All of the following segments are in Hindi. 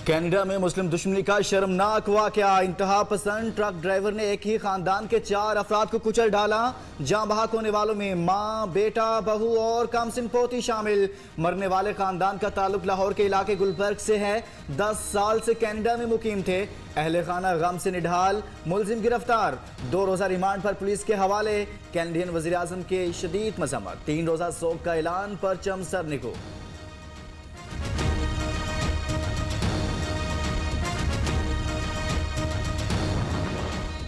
कनाडा में मुस्लिम दुश्मनी का शर्मनाक वाकया। इंतहा पसंद ट्रक ड्राइवर ने एक ही खानदान के 4 अफराद को कुचल डाला। जाँ बहक होने वालों में मां, बेटा, बहू और कामसिन पोती शामिल। मरने वाले खानदान का ताल्लुक लाहौर के इलाके गुलबर्ग से है। 10 साल से कनाडा में मुकीम थे। अहले खाना गम से निढाल, मुलजिम गिरफ्तार। 2 रोजा रिमांड पर पुलिस के हवाले। कैनेडियन वज़ीर आज़म के शदीद मजम्मत। 3 रोजा सोग का ऐलान, परचम सर निको।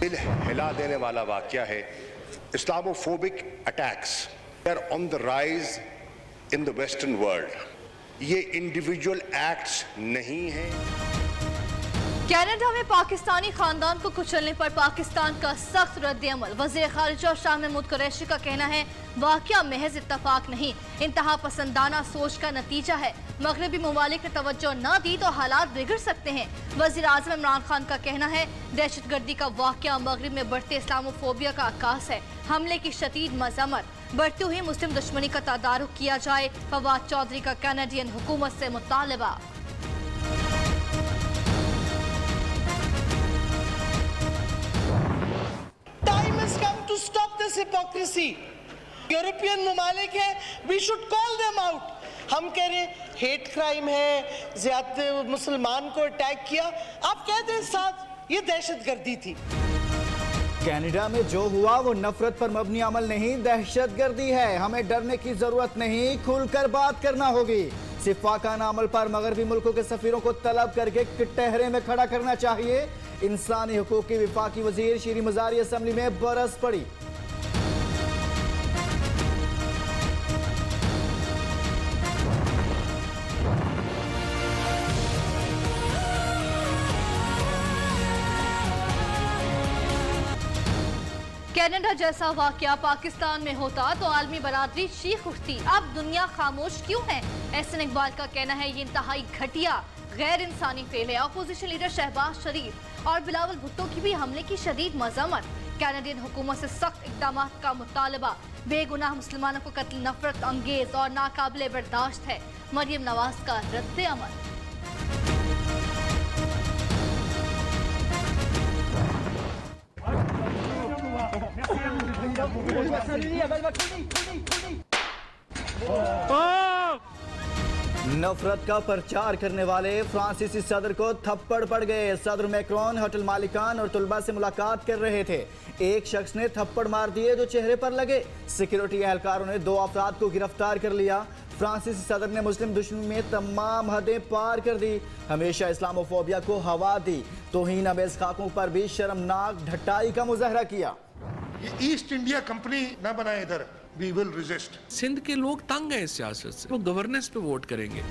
दिल हिला देने वाला वाकया है। Islamophobic attacks are on the rise in the western world. ये इंडिविजुअल एक्ट्स नहीं हैं। कनाडा में पाकिस्तानी खानदान को कुचलने पर पाकिस्तान का सख्त रद्द-ए-अमल। वज़ीर ख़ारिजा शाह महमूद कुरैशी का कहना है वाकया महज इत्तफाक नहीं, इंतहा पसंदाना सोच का नतीजा है। मगरबी ममालिक ने तवज्जो न दी तो हालात बिगड़ सकते हैं। वज़ीर आज़म इमरान खान का कहना है दहशतगर्दी का वाकया मगरब में बढ़ते इस्लामोफोबिया का आकाश है। हमले की शदीद मजम्मत। बढ़ती हुई मुस्लिम दुश्मनी का तदारुक किया जाए। फवाद चौधरी का कैनेडियन हुकूमत से मुतालबा। To stop this hypocrisy. European ममालिक है, we should call them out. हम कह रहे हेट क्राइम है, ज़्यादा मुसलमान को अटैक किया, आप कहते हैं साथ ये दहशतगर्दी थी। कनाडा में जो हुआ वो नफरत पर मबनी अमल नहीं, दहशतगर्दी है। हमें डरने की जरूरत नहीं, खुलकर बात करना होगी। सिफाकाना अमल पर मगरबी मुल्कों के सफीरों को तलब करके कटहरे में खड़ा करना चाहिए। इंसानी हुकूक की विफाकी वजीर शीरी मजारी असम्बली में बरस पड़ी। कनाडा जैसा वाकया पाकिस्तान में होता तो आलमी बरादरी चीख उठती। अब दुनिया खामोश क्यों है? एहसन इकबाल का कहना है ये इंतहाई घटिया गैर इंसानी फेल है। अपोजिशन लीडर शहबाज शरीफ और बिलावल भुट्टो की भी हमले की शदीद मजम्मत। कैनेडियन हुकूमत से सख्त इक़दाम का मुतालबा। बेगुनाह मुसलमानों को कत्ल नफरत अंगेज और नाकाबिले बर्दाश्त है। मरियम नवाज का रद्द अमल। नफरत का प्रचार करने वाले फ्रांसीसी सदर को थप्पड़ पड़ गए। सदर मैक्रोन होटल मालिकान और तुलबा से मुलाकात कर रहे थे। एक शख्स ने थप्पड़ मार दिए जो चेहरे पर लगे। सिक्योरिटी एहलकारों ने 2 अफराद को गिरफ्तार कर लिया। फ्रांसीसी सदर ने मुस्लिम दुश्मनी में तमाम हदें पार कर दी। हमेशा इस्लामोफोबिया को हवा दी। तौहीन अमेज खाकों पर भी शर्मनाक ढटाई का मुजाहरा किया। ये ईस्ट इंडिया कंपनी ना बनाए इधर। We will resist. सिंध के लोग तंग हैं इस सियासत से, वो गवर्नेंस पे वोट करेंगे।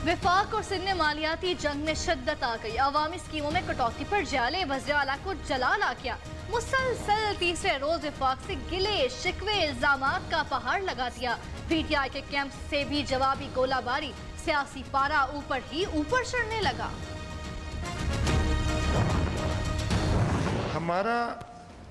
विफाक और सिंध में मालियाती जंग में शिद्दत आ गई। अवामी स्कीमों में कटौती पर जाले वज़ीर आला को जलाल आ गया। मुसलसल तीसरे रोज विफाक से गिले शिकवे इल्जामात का पहाड़ लगा दिया। पीटीआई के कैंप से भी जवाबी गोलाबारी। सियासी पारा ऊपर ही ऊपर चढ़ने लगा। हमारा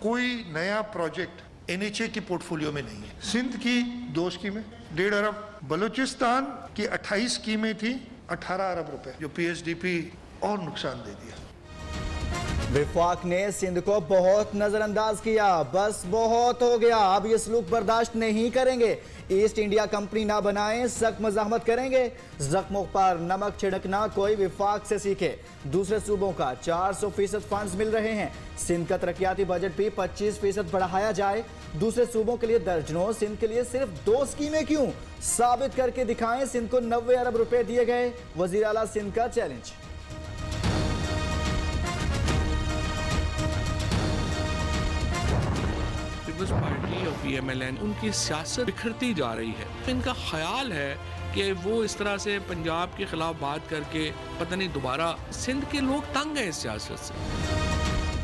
कोई नया प्रोजेक्ट एनएचए की पोर्टफोलियो में नहीं है। सिंध की 2 स्कीमें 1.5 अरब, बलूचिस्तान की 28 स्कीमें थी 18 अरब रुपए, जो पीएचडीपी और नुकसान दे दिया। विफाक ने सिंध को बहुत नजरअंदाज किया। बस बहुत हो गया, अब ये सलूक बर्दाश्त नहीं करेंगे। ईस्ट इंडिया कंपनी ना बनाएं, सख्त मज़ाहमत करेंगे। जख्मों पर नमक छिड़कना कोई विफाक से सीखे। दूसरे सूबों का 400% फंड्स मिल रहे हैं। सिंध का तरक्याती बजट भी 25% बढ़ाया जाए। दूसरे सूबों के लिए दर्जनों, सिंध के लिए सिर्फ 2 स्कीमें क्यों? साबित करके दिखाएं। सिंध को 90 अरब रुपए दिए गए। वजीर आला सिंध का चैलेंज। पीपल्स पार्टी और पीएमएलएन उनकी सियासत बिखरती जा रही है। इनका ख्याल है कि वो इस तरह से पंजाब के खिलाफ बात करके पता नहीं दोबारा सिंध के लोग तंग हैं इस सियासत से।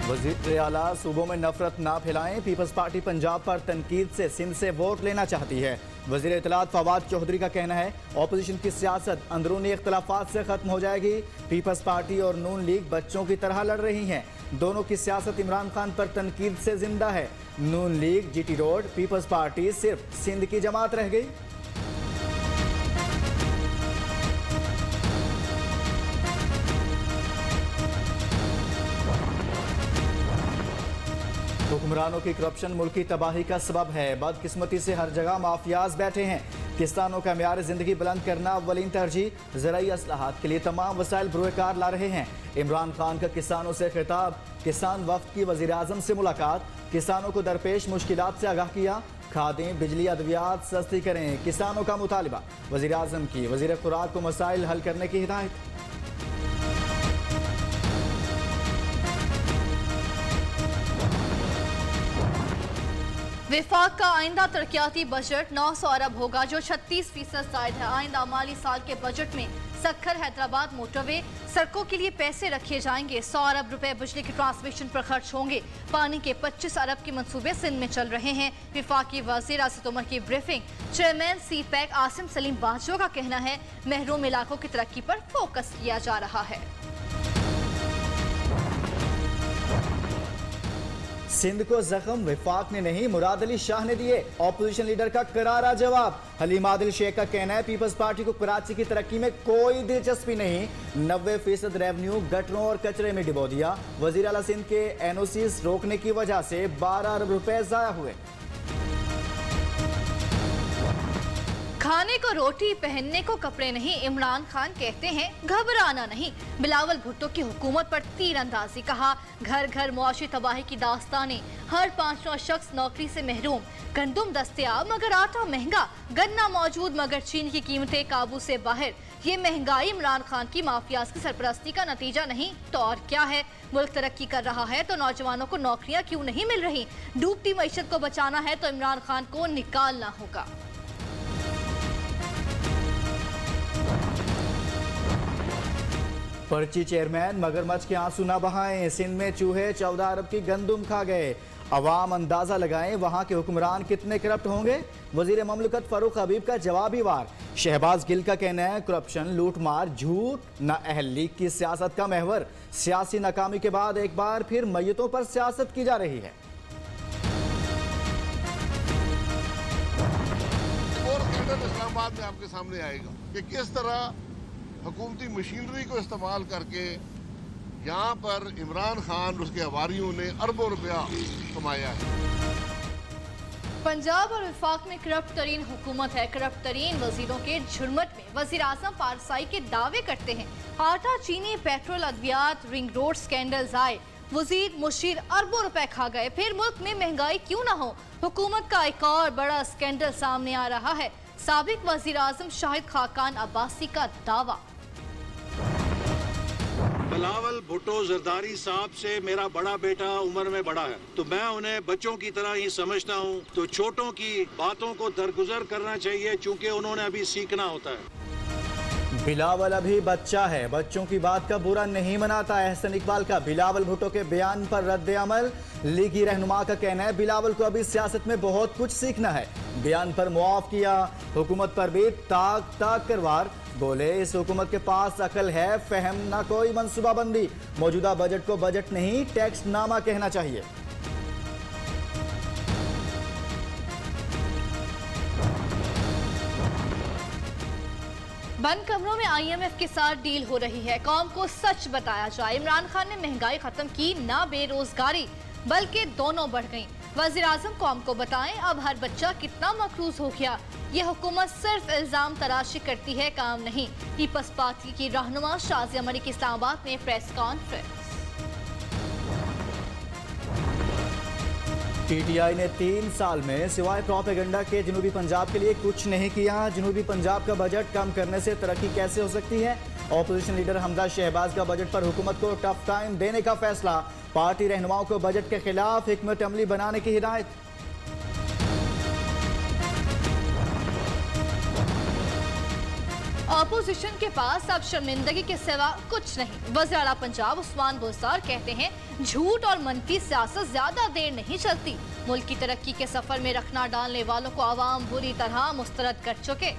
वज़ीर आला सूबों में नफरत ना फैलाएं। पीपल्स पार्टी पंजाब पर तनकीद से सिंध से वोट लेना चाहती है। वज़ीर इत्तलात फवाद चौधरी का कहना है ऑपोजिशन की सियासत अंदरूनी इख्तलाफात से खत्म हो जाएगी। पीपल्स पार्टी और नून लीग बच्चों की तरह लड़ रही हैं। दोनों की सियासत इमरान खान पर तनकीद से जिंदा है। Noon league, GT road, peoples party सिर्फ सिंध की जमात रह गई। हुक्मरानों की करप्शन मुल्क की तबाही का सबब है। बदकिस्मती से हर जगह माफियाज बैठे हैं। किसानों का म्यार जिंदगी बुलंद करना अव्वलीन तरजीह। ज़राई असलाहत के लिए तमाम वसाइल बुरुकार ला रहे हैं। इमरान खान का किसानों से खिताब। किसान वफ्द की वज़ीर आज़म से मुलाकात। किसानों को दरपेश मुश्किलात से आगाह किया। खादें, बिजली, अद्वियात सस्ती करें, किसानों का मुतालिबा। वज़ीर आज़म की वज़ीर खुराक को मसाइल हल करने की हिदायत। विफाक का आइंदा तरक्याती बजट 900 अरब होगा, जो 36% जायद है। आइंदा माली साल के बजट में सक्खर हैदराबाद मोटरवे सड़कों के लिए पैसे रखे जाएंगे। 100 अरब रुपए बिजली के ट्रांसमिशन पर खर्च होंगे। पानी के 25 अरब के मंसूबे सिंध में चल रहे हैं। विफाकी वज़ीर असद उमर की briefing. Chairman CPEC Asim Salim Bajwa का कहना है महरूम इलाकों की तरक्की पर फोकस किया जा रहा है। सिंध को जख्म विफाक ने नहीं, मुराद अली शाह ने दिए। ऑपोजिशन लीडर का करारा जवाब। हलीम आदिल शेख का कहना है पीपल्स पार्टी को कराची की तरक्की में कोई दिलचस्पी नहीं। 90% रेवेन्यू गटरों और कचरे में डिबो दिया। वजीर आला सिंध के एनओसीज रोकने की वजह से 12 अरब रुपए जाया हुए। खाने को रोटी, पहनने को कपड़े नहीं। इमरान खान कहते हैं घबराना नहीं। बिलावल भुट्टो की हुकूमत पर तीरंदाजी। कहा घर घर मुआशी तबाही की दास्तानें। हर 5वां शख्स नौकरी से महरूम। गंदुम दस्तयाब मगर आटा महंगा। गन्ना मौजूद मगर चीन की कीमतें काबू से बाहर। ये महंगाई इमरान खान की माफियाज की सरपरस्ती का नतीजा नहीं तो और क्या है। मुल्क तरक्की कर रहा है तो नौजवानों को नौकरियां क्यों नहीं मिल रही। डूबती मईशत को बचाना है तो इमरान खान को निकालना होगा। पर्ची चेयरमैन मगरमच्छ के आंसू ना बहाएं। सिंध में चूहे 14 अरब की गंदुम खा गए। अवाम अंदाजा लगाएं वहां के हुक्मरान कितने करप्ट होंगे। वजीर ममलकत फारूक हबीब का जवाबी वार। शहबाज गिल का कहना है करप्शन, लूटमार, झूठ ना अहल लीग की सियासत का महवर। सियासी नाकामी के बाद एक बार फिर मैयतों पर सियासत की जा रही है। और इस्लामाबाद में आपके सामने आएगा कि किस तरह हुकूमती मशीनरी को इस्तेमाल करके यहाँ पर इमरान खान और उसके हवारियों ने अरबों रुपया कमाया है। पंजाब और विफाक में करप्ट तरीन हुकूमत है। करप्ट तरीन वजीरों के झुरमट में वजीर आजम पारसाई के दावे करते हैं। आटा, चीनी, पेट्रोल, अद्वियात, रिंग रोड स्कैंडल्स आए। वजीर मुशीर अरबों रुपए खा गए। फिर मुल्क में महंगाई क्यों ना हो। हुकूमत का एक और बड़ा स्कैंडल सामने आ रहा है। साबिक वजीर आजम शाहिद खाकान अब्बासी का दावा। बिलावल भुट्टो जरदारी साहब से मेरा बड़ा बेटा उम्र में बड़ा है तो मैं उन्हें बच्चों की तरह ही समझता हूं, तो छोटों की बातों को दरगुजर करना चाहिए चूंकि उन्होंने अभी सीखना होता है। बिलावल अभी बच्चा है, बच्चों की बात का बुरा नहीं मनाता। एहसन इकबाल का बिलावल भुट्टो के बयान पर रद्द अमल। लीगी रहनुमा का कहना है बिलावल को अभी सियासत में बहुत कुछ सीखना है। बयान पर मुआफ किया। हुकूमत पर भी ताक ताक करवार। बोले इस हुकूमत के पास अकल है, फहम ना कोई मनसूबाबंदी। मौजूदा बजट को बजट नहीं टैक्स नामा कहना चाहिए। बंद कमरों में IMF के साथ डील हो रही है। कौम को सच बताया जाए। इमरान खान ने महंगाई खत्म की, ना बेरोजगारी, बल्कि दोनों बढ़ गई। वजीर आजम कौम को बताएं अब हर बच्चा कितना मकरूज हो गया। ये हुकूमत सिर्फ इल्जाम तराशी करती है, काम नहीं। पीपल्स पार्टी की रहनुमा शाजिया मलिक इस्लामाबाद में प्रेस कॉन्फ्रेंस। PTI ने 3 साल में सिवाय प्रोपेगेंडा के जनूबी पंजाब के लिए कुछ नहीं किया। जनूबी पंजाब का बजट कम करने से तरक्की कैसे हो सकती है। ऑपोजिशन लीडर हमजा शहबाज का बजट पर हुकूमत को टफ टाइम देने का फैसला। पार्टी रहनुमाओं को बजट के खिलाफ हिकमत अमली बनाने की हिदायत। ऑपोजिशन के पास अब शर्मिंदगी के सिवा कुछ नहीं। वज़ीर आला पंजाब उस्मान बुज़दार कहते हैं झूठ और मनफी सियासत ज्यादा देर नहीं चलती। मुल्क की तरक्की के सफर में रखना डालने वालों को आवाम बुरी तरह मुस्तरद कर चुके।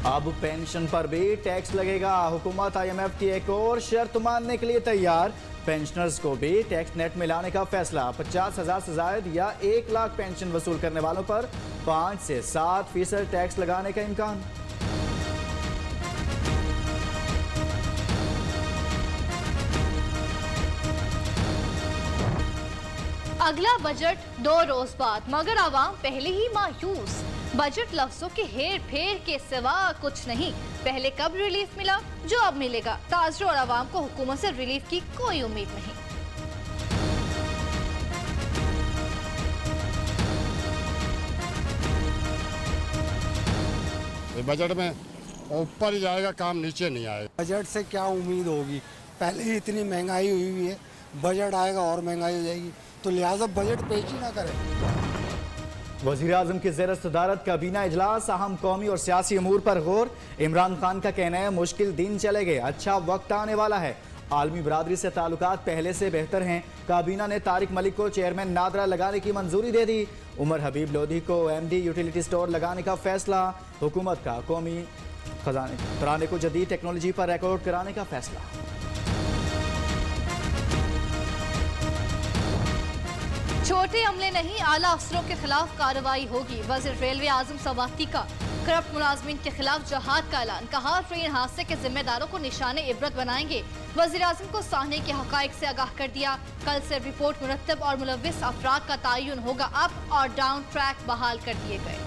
अब पेंशन पर भी टैक्स लगेगा। हुकूमत IMF की एक और शर्त मानने के लिए तैयार। पेंशनर्स को भी टैक्स नेट में लाने का फैसला। 50,000 से जायद या 1 लाख पेंशन वसूल करने वालों पर 5 से 7% टैक्स लगाने का इम्कान। अगला बजट 2 रोज बाद, मगर आवाम पहले ही मायूस। बजट लफ्जों के हेर फेर के सिवा कुछ नहीं। पहले कब रिलीफ मिला, जो अब मिलेगा। ताजरों और आवाम को हुकूमत से रिलीफ की कोई उम्मीद नहीं। बजट में ऊपर ही जाएगा, काम नीचे नहीं आएगा। बजट से क्या उम्मीद होगी, पहले ही इतनी महंगाई हुई है, बजट आएगा और महंगाई हो जाएगी, तो लिहाजा बजट पेश ही ना करें। वज़ीर आज़म की ज़ेर सदारत काबीना इजलास, अहम कौमी और सियासी अमूर पर गौर। इमरान खान का कहना है मुश्किल दिन चले गए, अच्छा वक्त आने वाला है। आलमी बरादरी से ताल्लुकात पहले से बेहतर हैं। काबीना ने तारिक मलिक को चेयरमैन नादरा लगाने की मंजूरी दे दी। उमर हबीब लोधी को MD यूटिलिटी स्टोर लगाने का फैसला। हुकूमत का कौमी खजाने को जदीद टेक्नोलॉजी पर रिकॉर्ड कराने का फैसला। छोटे अमले नहीं, आला अफसरों के खिलाफ कार्रवाई होगी। वज़ीर रेलवे आज़म सवाती का करप्ट मुलाजमीन के खिलाफ जहाद का ऐलान। कहा ट्रेन हादसे के जिम्मेदारों को निशाने इबरत बनाएंगे। वज़ीर आज़म को साहने के हक़ाइक़ से आगाह कर दिया। कल से रिपोर्ट मुरतब और मुलव्विस अफराद का तयन होगा। अप और डाउन ट्रैक बहाल कर दिए गए।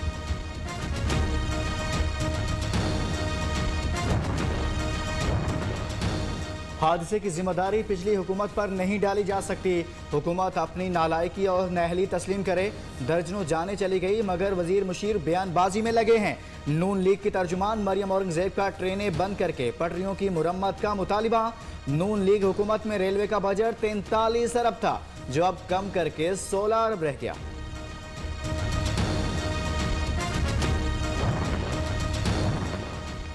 हादसे की जिम्मेदारी पिछली हुकूमत पर नहीं डाली जा सकती। हुकूमत अपनी नालायकी और नाअहली तस्लीम करे। दर्जनों जाने चली गई, मगर वजीर मुशीर बयानबाजी में लगे हैं। नून लीग की तर्जुमान मरियम औरंगजेब का ट्रेनें बंद करके पटरियों की मुरम्मत का मुतालिबा। नून लीग हुकूमत में रेलवे का बजट 43 अरब था, जो अब कम करके 16 अरब रह गया।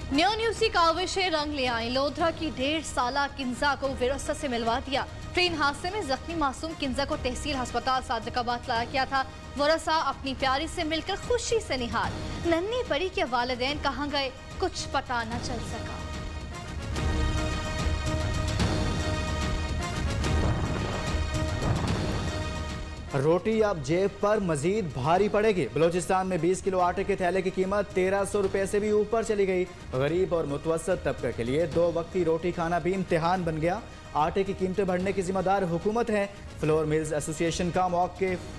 न्यू न्यूसी काविशें रंग ले आई। लोधरा की 1.5 साला किंजा को विरासत से मिलवा दिया। ट्रेन हादसे में जख्मी मासूम किंजा को तहसील अस्पताल सादिकाबाद लाया गया था। वरसा अपनी प्यारी से मिलकर खुशी से निहाल। नन्ही परी के वालिदैन कहाँ गए, कुछ पता न चल सका। रोटी अब जेब पर मजीद भारी पड़ेगी। बलोचिस्तान में 20 किलो आटे के थैले की कीमत 1300 रुपए से भी ऊपर चली गई। गरीब और मुतवसत तबके के लिए 2 वक्ती रोटी खाना भी इम्तिहान बन गया। आटे की कीमतें बढ़ने की जिम्मेदार हुकूमत है। फ्लोर मिल्स एसोसिएशन का मौक़िफ़।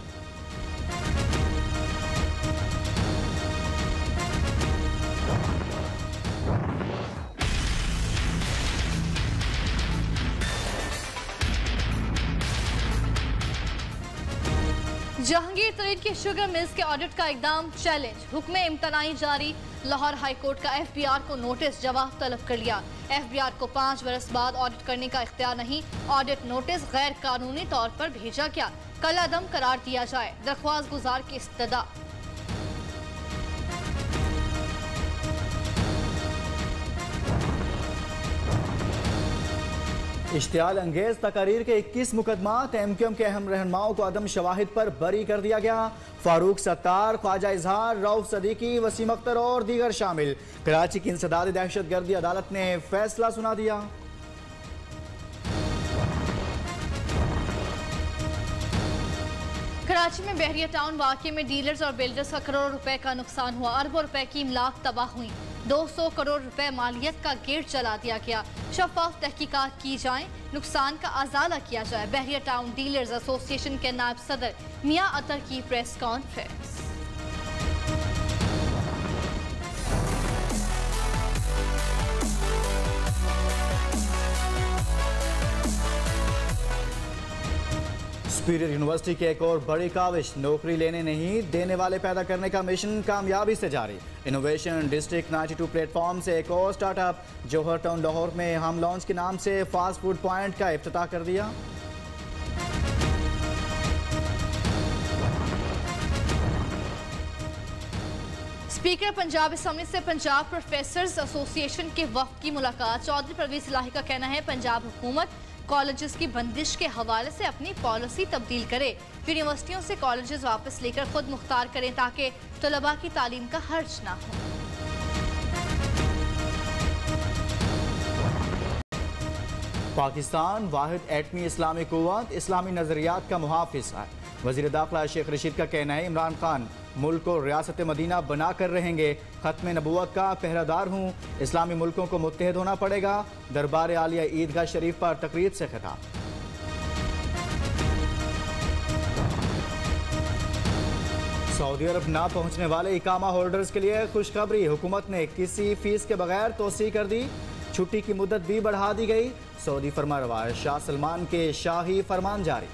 जहांगीर तरीन की शुगर मिल्स के ऑडिट का एकदम चैलेंज। हुक्म इम्तनाई जारी। लाहौर हाई कोर्ट का FBR को नोटिस जवाब तलब कर लिया। FBR को 5 बरस बाद ऑडिट करने का इख्तियार नहीं। ऑडिट नोटिस गैर कानूनी तौर पर भेजा गया। कल अदम करार दिया जाए। दरख्वास्त गुजार की इस्तदा। इश्तियाल अंगेज तकारीर के 21 मुकदमात। MQM के अहम रहनुमाओं को अदम शवाहिद पर बरी कर दिया गया। फारूक सत्तार, ख्वाजा इजहार, रऊफ सदीकी, वसीम अख्तर और दीगर शामिल। कराची की इंसदाद दहशतगर्दी अदालत ने फैसला सुना दिया। कराची में बहरिया टाउन वाक़े में डीलर्स और बिल्डर्स का करोड़ों रुपए का नुकसान हुआ। अरबों रुपए की इमलाक तबाह हुई। 200 करोड़ रुपए मालियत का गेट चला दिया गया। शफाफ तहकीकात की जाए, नुकसान का अजाला किया जाए। बहरिया टाउन डीलर्स एसोसिएशन के नायब सदर मियां अतर की प्रेस कॉन्फ्रेंस। सुपीरियर यूनिवर्सिटी की एक और बड़ी काविश। नौकरी लेने नहीं देने वाले पैदा करने का मिशन कामयाबी से जारी। इनोवेशन डिस्ट्रिक्ट 92 प्लेटफॉर्म से एक और स्टार्टअप। जौहर टाउन लाहौर में हम लॉन्च के नाम से फास्ट फूड पॉइंट का इफ्तिताह कर दिया। स्पीकर पंजाब असम्बली से पंजाब प्रोफेसर्स एसोसिएशन के वफ्द की मुलाकात। चौधरी परवेज इलाही का कहना है पंजाब हुकूमत कॉलेजेस की बंदिश के हवाले से अपनी पॉलिसी तब्दील करे। यूनिवर्सिटियों से कॉलेजेस वापस लेकर खुद मुख्तार करें ताकि तलबा की तालीम का हर्ज ना हो। पाकिस्तान वाहिद एटमी इस्लामी कुव्वत इस्लामी नजरियात का मुहाफिज है। वजीर दाखिला शेख रशीद का कहना है इमरान खान मुल्क को रियासत मदीना बना कर रहेंगे। खत्म नबूवत का पहरादार हूँ। इस्लामी मुल्कों को मुत्तहिद होना पड़ेगा। दरबार आलिया ईदगाह शरीफ पर तकरीब से खिताब। सऊदी अरब ना पहुंचने वाले इकामा होल्डर्स के लिए खुशखबरी। हुकूमत ने किसी फीस के बगैर तोसी कर दी। छुट्टी की मुद्दत भी बढ़ा दी गई। सऊदी फरमारवा शाह सलमान के शाही फरमान जारी।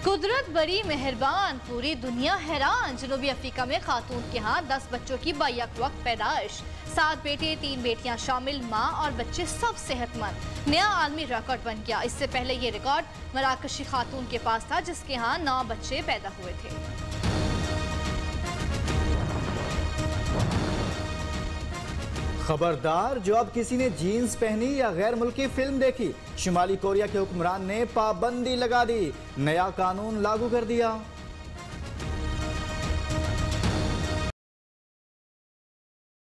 कुदरत बड़ी मेहरबान, पूरी दुनिया हैरान। जनूबी अफ्रीका में खातून के यहाँ 10 बच्चों की बैक वक्त पैदाइश। 7 बेटे 3 बेटियां शामिल, माँ और बच्चे सब सेहतमंद। नया आलमी रिकॉर्ड बन गया। इससे पहले ये रिकॉर्ड मराकशी खातून के पास था जिसके यहाँ 9 बच्चे पैदा हुए थे। खबरदार, जो अब किसी ने जीन्स पहनी या गैर मुल्की फिल्म देखी, शुमाली कोरिया के हुक्मरान ने पाबंदी लगा दी। नया कानून लागू कर दिया।